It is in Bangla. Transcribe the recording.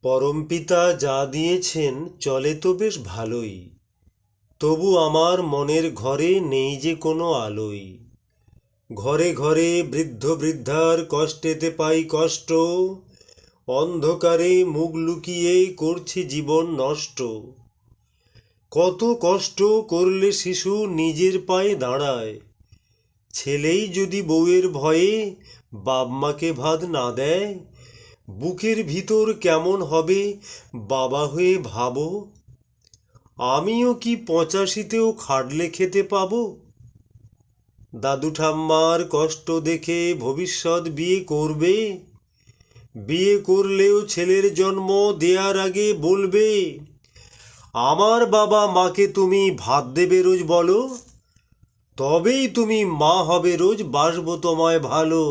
পরমপিতা যা দিয়েছেন চলে তো বেশ ভালোই, তবু আমার মনের ঘরে নেই যে কোনো আলোই। ঘরে ঘরে বৃদ্ধ বৃদ্ধার কষ্টেতে পাই কষ্ট, অন্ধকারে মুখ লুকিয়ে করছি জীবন নষ্ট। কত কষ্ট করলে শিশু নিজের পায়ে দাঁড়ায়, ছেলেই যদি বউয়ের ভয়ে বাপ মাকে ভাত না দেয়, বুকের ভিতর কেমন হবে বাবা হয়ে ভাবো। আমিও কি 85তেও খাটলে খেতে পাবো? দাদু ঠাম্মার কষ্ট দেখে ভবিষ্যৎ বিয়ে করবে, বিয়ে করলেও ছেলের জন্ম দেয়ার আগে বলবে, আমার বাবা মাকে তুমি ভাত দেবে রোজ বলো, তবেই তুমি মা হবে রোজ বাসবো তোমায় ভালো।